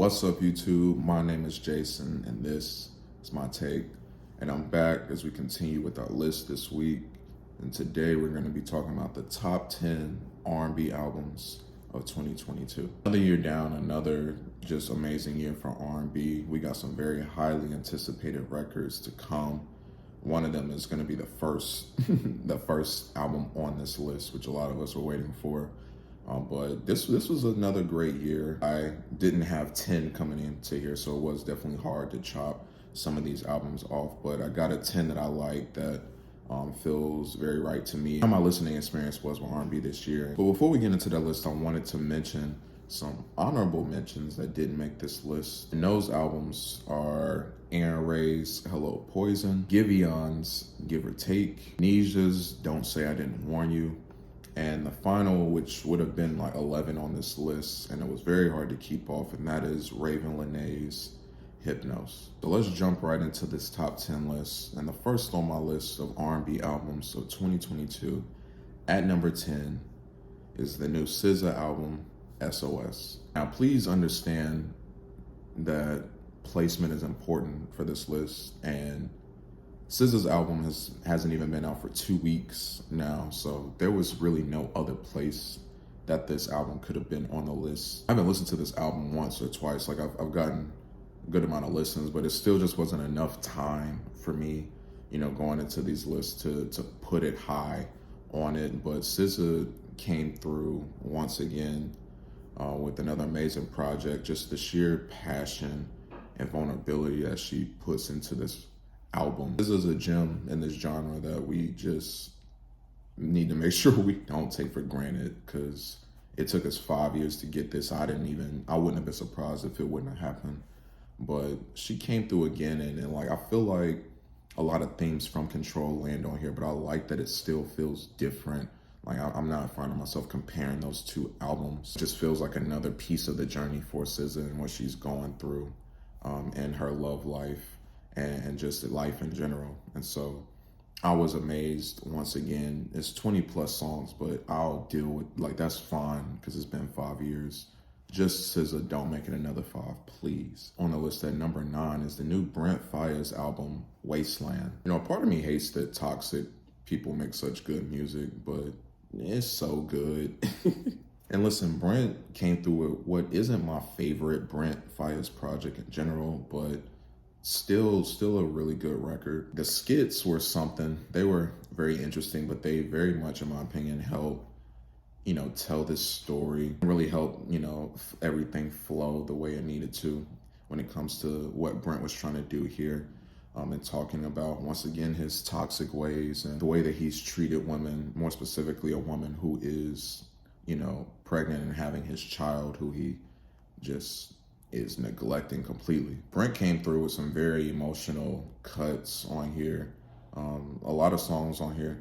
What's up, YouTube? My name is Jason, and this is my take. And I'm back as we continue with our list this week. And today we're going to be talking about the top 10 R&B albums of 2022. Another year down, another just amazing year for R&B. We got some very highly anticipated records to come. One of them is going to be the first, the first album on this list, which a lot of us were waiting for. But this was another great year. I didn't have 10 coming into here, so it was definitely hard to chop some of these albums off. But I got a 10 that I like that feels very right to me. How my listening experience was with R&B this year. But before we get into that list, I wanted to mention some honorable mentions that didn't make this list. And those albums are Aaron Ray's Hello Poison, Giveon's Give or Take, Nisha's Don't Say I Didn't Warn You, and the final, which would have been like 11 on this list, and it was very hard to keep off, and that is Raven Lenae's Hypnos. So let's jump right into this top 10 list. And the first on my list of R&B albums of 2022, at number 10, is the new SZA album, SOS. Now, please understand that placement is important for this list, and SZA's album hasn't even been out for 2 weeks now, so there was really no other place that this album could have been on the list. I haven't listened to this album once or twice. Like I've gotten a good amount of listens, but it still just wasn't enough time for me, going into these lists to put it high on it. But SZA came through once again with another amazing project. Just the sheer passion and vulnerability that she puts into this album. This is a gem in this genre that we just need to make sure we don't take for granted, because it took us 5 years to get this. I wouldn't have been surprised if it wouldn't have happened. But she came through again, and like I feel like a lot of themes from Control land on here, but I like that it still feels different. Like I'm not finding myself comparing those two albums. It just feels like another piece of the journey for SZA and what she's going through in her love life and just life in general. And so I was amazed once again. It's 20 plus songs, but I'll deal with, like, that's fine because it's been 5 years. Just SZA, don't make it another 5, please. On the list at number 9 is the new Brent Faiyaz album, Wasteland. A part of me hates that toxic people make such good music, but it's so good. And listen, Brent came through with what isn't my favorite Brent Faiyaz project in general, but still a really good record. The skits were something. They were very interesting, but they very much, in my opinion, helped tell this story, really help everything flow the way it needed to when it comes to what Brent was trying to do here, and talking about, once again, his toxic ways and the way that he's treated women, more specifically a woman who is pregnant and having his child, who he just is neglecting completely. Brent came through with some very emotional cuts on here. A lot of songs on here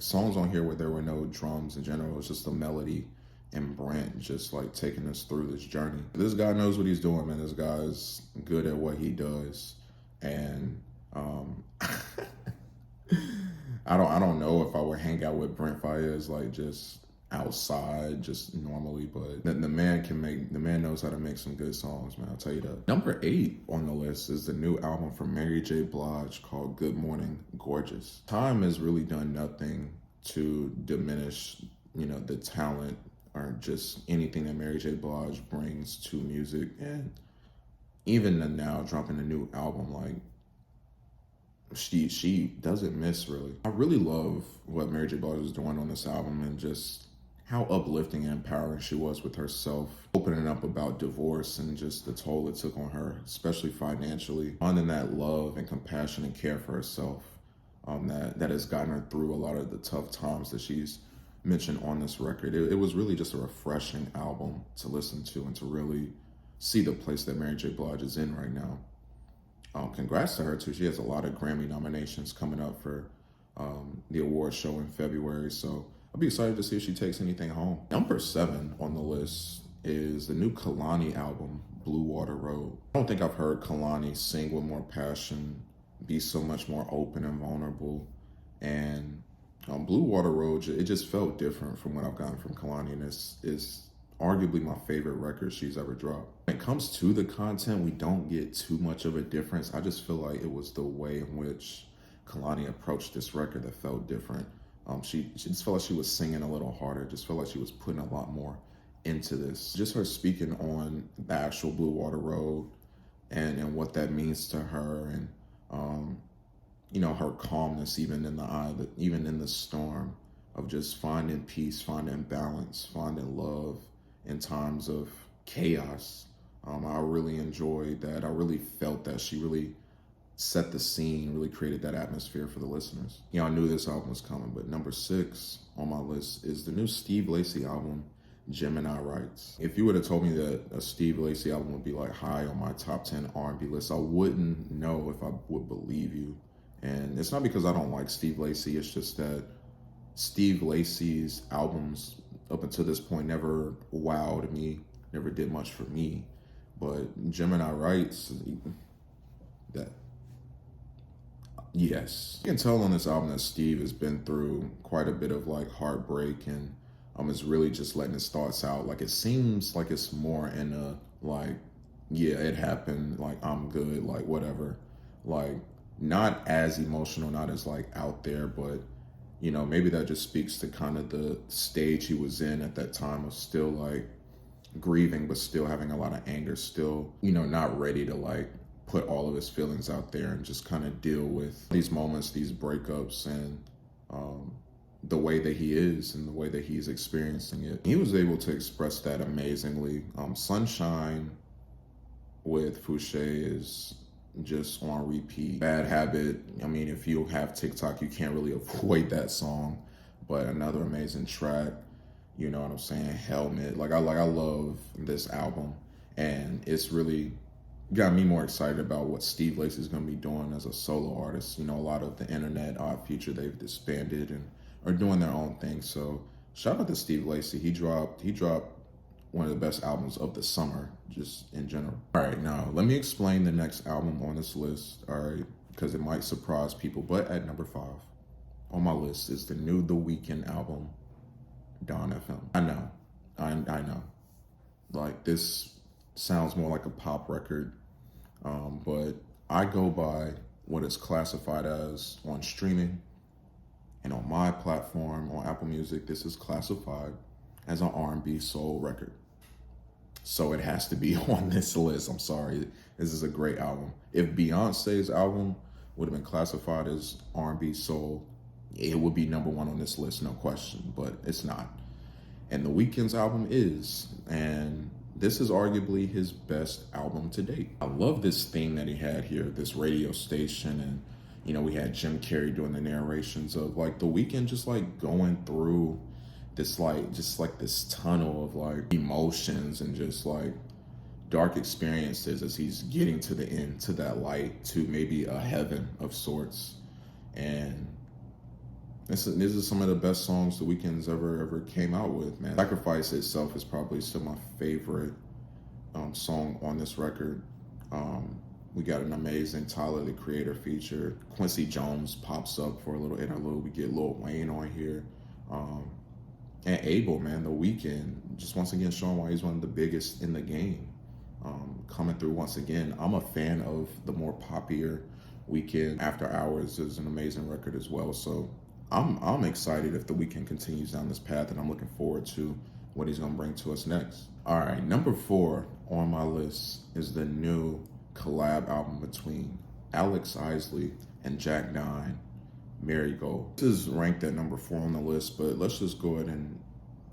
where there were no drums in general. It was just the melody and Brent just like taking us through this journey. This guy knows what he's doing, man. This guy's good at what he does. And I don't know if I would hang out with Brent Faiyaz like just outside, just normally, but the man knows how to make some good songs, man. I'll tell you that. Number 8 on the list is the new album from Mary J. Blige called Good Morning Gorgeous. Time has really done nothing to diminish, the talent or just anything that Mary J. Blige brings to music. And even now, dropping a new album, like, she doesn't miss, really. I really love what Mary J. Blige is doing on this album, and just how uplifting and empowering she was with herself, opening up about divorce and just the toll it took on her, especially financially, finding that love and compassion and care for herself that has gotten her through a lot of the tough times that she's mentioned on this record. It was really just a refreshing album to listen to and to really see the place that Mary J. Blige is in right now. Congrats to her too. She has a lot of Grammy nominations coming up for the award show in February, so I'll be excited to see if she takes anything home. Number 7 on the list is the new Kehlani album, Blue Water Road. I don't think I've heard Kehlani sing with more passion, be so much more open and vulnerable. And Blue Water Road, it just felt different from what I've gotten from Kehlani, and it's arguably my favorite record she's ever dropped. When it comes to the content, we don't get too much of a difference. I just feel like it was the way in which Kehlani approached this record that felt different. She just felt like she was singing a little harder, just felt like she was putting a lot more into this. Just her speaking on the actual Blue Water Road and what that means to her, and you know, her calmness even in the eye, even in the storm, of just finding peace, finding balance, finding love in times of chaos. I really enjoyed that. I really felt that she really set the scene, really created that atmosphere for the listeners. You know, I knew this album was coming, but number 6 on my list is the new Steve Lacey album, Gemini Writes. If you would have told me that a Steve Lacey album would be like high on my top 10 R&B list, I wouldn't know if I would believe you. And it's not because I don't like Steve Lacey, it's just that Steve Lacey's albums up until this point never wowed me, never did much for me. But Gemini Writes, that, yes. You can tell on this album that Steve has been through quite a bit of like heartbreak, and is really just letting his thoughts out. Like, it seems like it's more in a like, yeah, it happened, like, I'm good, like, whatever. Like, not as emotional, not as like out there, but you know, maybe that just speaks to kind of the stage he was in at that time of still like grieving, but still having a lot of anger, still, you know, not ready to like put all of his feelings out there and just kind of deal with these moments, these breakups, and the way that he is and the way that he's experiencing it. He was able to express that amazingly. Sunshine with Fouché is just on repeat. Bad Habit, I mean, if you have TikTok, you can't really avoid that song, but another amazing track. You know what I'm saying? Helmet. Like I love this album, and it's really got me more excited about what Steve Lacey is going to be doing as a solo artist. You know, a lot of the internet, Odd Future, they've disbanded and are doing their own thing. So shout out to Steve Lacey. He dropped one of the best albums of the summer, just in general. All right, now let me explain the next album on this list, all right, because it might surprise people. But at number 5 on my list is the new The Weeknd album, Dawn FM. I know. Like, this sounds more like a pop record, but I go by what it's classified as on streaming, and on my platform, on Apple Music, this is classified as an R&B soul record. So it has to be on this list. I'm sorry. This is a great album. If Beyonce's album would have been classified as R&B soul, it would be number 1 on this list, no question, but it's not. And The Weeknd's album is, and this is arguably his best album to date. I love this theme that he had here, this radio station, and you know, we had Jim Carrey doing the narrations of like The Weeknd just like going through this like, just like this tunnel of like emotions and just like dark experiences as he's getting to the end, to that light, to maybe a heaven of sorts. And this is some of the best songs The Weeknd's ever came out with, man. Sacrifice itself is probably still my favorite song on this record. We got an amazing Tyler, the Creator feature. Quincy Jones pops up for a little interlude. We get Lil Wayne on here. And Abel, man, The Weeknd, just once again showing why he's one of the biggest in the game. Coming through once again. I'm a fan of the more poppier Weeknd. After Hours is an amazing record as well. So I'm excited if The Weeknd continues down this path, and I'm looking forward to what he's gonna bring to us next. All right, number 4 on my list is the new collab album between Alex Isley and Jack Dine, Marigold. This is ranked at number 4 on the list, but let's just go ahead and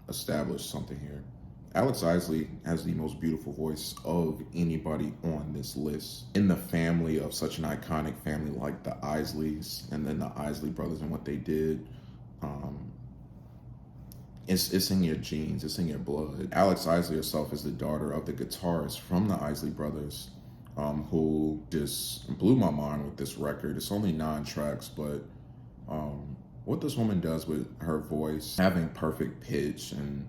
establish something here. Alex Isley has the most beautiful voice of anybody on this list. In the family of such an iconic family like the Isleys, and then the Isley brothers and what they did, it's in your genes, it's in your blood. Alex Isley herself is the daughter of the guitarist from the Isley brothers, who just blew my mind with this record. It's only 9 tracks, but what this woman does with her voice, having perfect pitch, and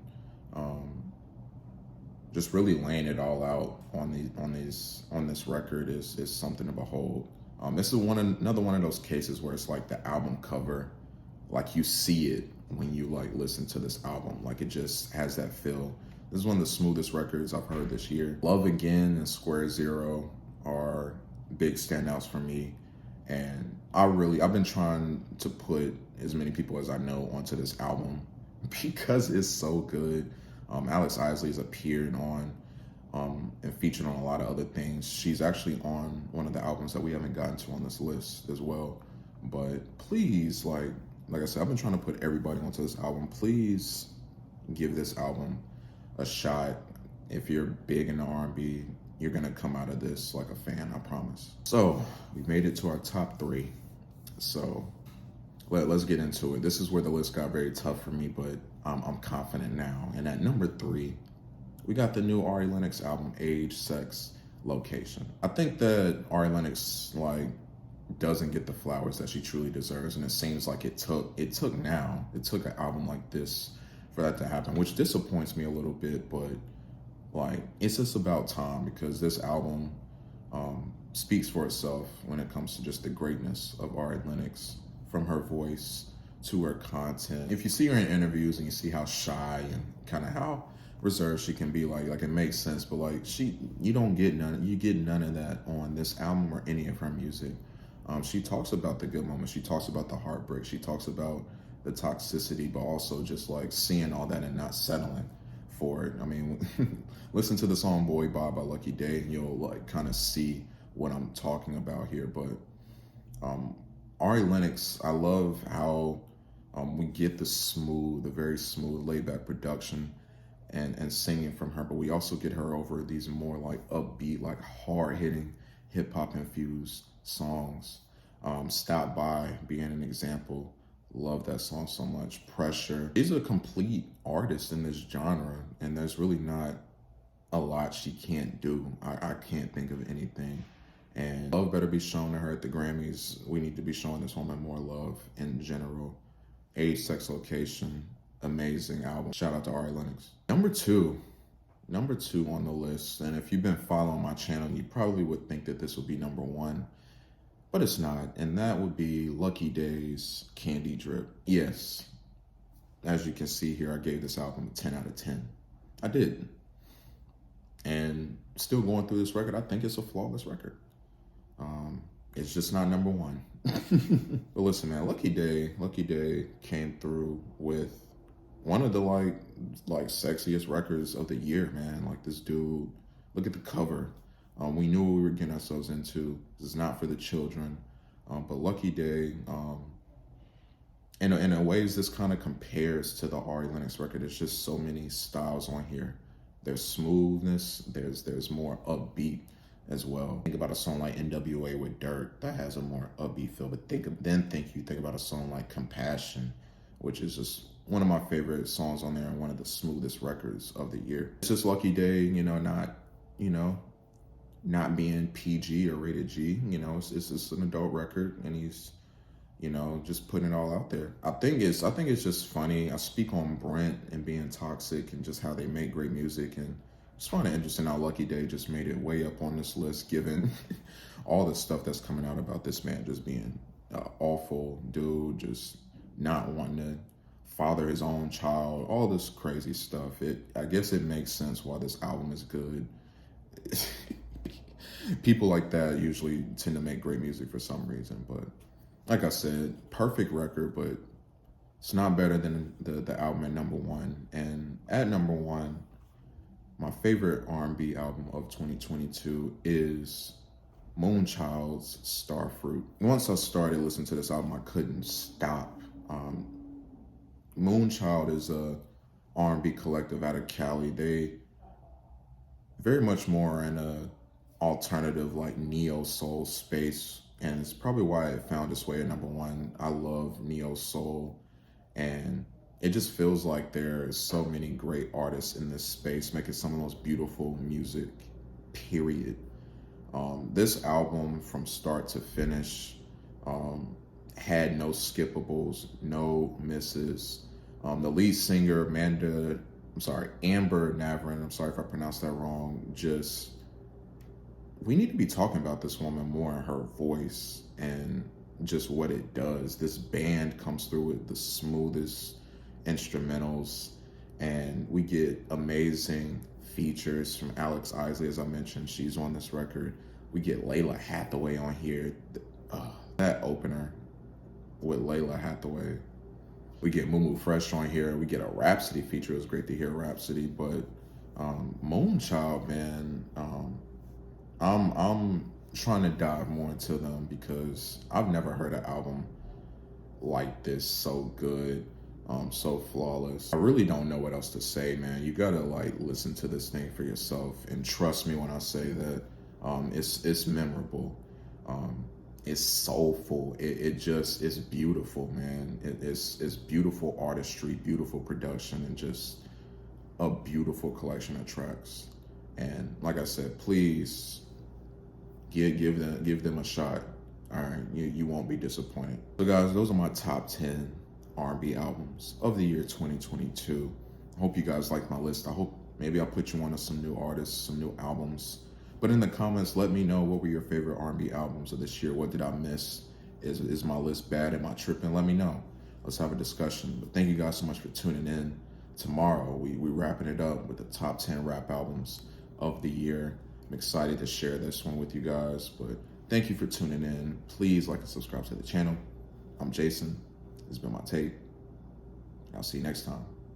just really laying it all out on this record is something to behold. This is another one of those cases where it's like the album cover, like you see it when you like listen to this album, like it just has that feel. This is one of the smoothest records I've heard this year. Love Again and Square Zero are big standouts for me. And I've been trying to put as many people as I know onto this album because it's so good. Alex Isley has appeared on and featured on a lot of other things. She's actually on one of the albums that we haven't gotten to on this list as well. But please, like I said, I've been trying to put everybody onto this album. Please give this album a shot. If you're big into R&B, you're gonna come out of this like a fan, I promise. So we've made it to our top 3. So let's get into it. This is where the list got very tough for me, but I'm confident now. And at number 3, we got the new Ari Lennox album, Age, Sex, Location. I think that Ari Lennox doesn't get the flowers that she truly deserves, and it seems like it took an album like this for that to happen, which disappoints me a little bit, but it's just about time, because this album speaks for itself when it comes to just the greatness of Ari Lennox, from her voice to her content. If you see her in interviews and you see how shy and kind of how reserved she can be, like it makes sense, but you get none of that on this album or any of her music. She talks about the good moments, she talks about the heartbreak, she talks about the toxicity, but also just seeing all that and not settling for it. I mean, listen to the song Boy Bye by Lucky Daye and you'll kind of see what I'm talking about here. But Ari Lennox, I love how we get the very smooth, laid-back production and singing from her, but we also get her over these more upbeat, hard-hitting, hip-hop infused songs. Stop By being an example. Love that song so much. Pressure. She's a complete artist in this genre, and there's really not a lot she can't do. I can't think of anything. And love better be shown to her at the Grammys. We need to be showing this woman more love in general. Age, Sex, Location, amazing album. Shout out to Ari Lennox. Number two on the list, and if you've been following my channel, you probably would think that this would be number 1, but it's not, and that would be Lucky Daye's Candydrip. Yes, as you can see here, I gave this album a 10 out of 10. I did. And still going through this record, I think it's a flawless record. It's just not number 1. But listen, man, Lucky Daye came through with one of the sexiest records of the year, man. This dude, look at the cover. We knew what we were getting ourselves into. This is not for the children. But Lucky Daye, in a ways, this kind of compares to the Ari Lennox record. There's just so many styles on here. There's smoothness. There's more upbeat as well. Think about a song like NWA with Dirt. That has a more upbeat feel. But think about a song like Compassion, which is just one of my favorite songs on there and one of the smoothest records of the year. It's just Lucky Daye, not being PG or rated G. It's just an adult record, and he's, just putting it all out there. I think it's just funny. I speak on Brent and being toxic and just how they make great music, and just find it interesting how Lucky Daye just made it way up on this list, given all the stuff that's coming out about this man just being an awful dude, just not wanting to father his own child, all this crazy stuff. I guess it makes sense why this album is good. People like that usually tend to make great music for some reason, but like I said, perfect record, but it's not better than the album at number 1. And at number 1, my favorite R&B album of 2022 is Moonchild's Starfruit. Once I started listening to this album, I couldn't stop. Moonchild is a R&B collective out of Cali. They very much more in a alternative neo soul space, and it's probably why it found its way at number 1. I love neo soul, and it just feels like there's so many great artists in this space making some of the most beautiful music, period. This album from start to finish had no skippables, no misses. The lead singer, Amber Navarin, I'm sorry if I pronounced that wrong, we need to be talking about this woman more in her voice and just what it does. This band comes through with the smoothest instrumentals, and we get amazing features from Alex Isley, as I mentioned. She's on this record. We get Layla Hathaway on here. That opener with Layla Hathaway. We get Mumu Fresh on here. We get a Rhapsody feature. It was great to hear Rhapsody, but Moonchild, man, I'm trying to dive more into them because I've never heard an album like this, so good, so flawless. I really don't know what else to say, man. You gotta like listen to this thing for yourself, and trust me when I say that it's memorable. It's soulful. It just is beautiful, man. It's beautiful artistry, beautiful production, and just a beautiful collection of tracks. And like I said, please give them a shot. All right, you won't be disappointed. So guys, those are my top 10 R&B albums of the year 2022. I hope you guys like my list. I hope maybe I'll put you on to some new artists, some new albums. But in the comments, let me know, what were your favorite R&B albums of this year? What did I miss? Is my list bad? Am I tripping? Let me know. Let's have a discussion. But thank you guys so much for tuning in. Tomorrow, we wrapping it up with the top 10 rap albums of the year. I'm excited to share this one with you guys. But thank you for tuning in. Please like and subscribe to the channel. I'm Jason. This has been my take. I'll see you next time.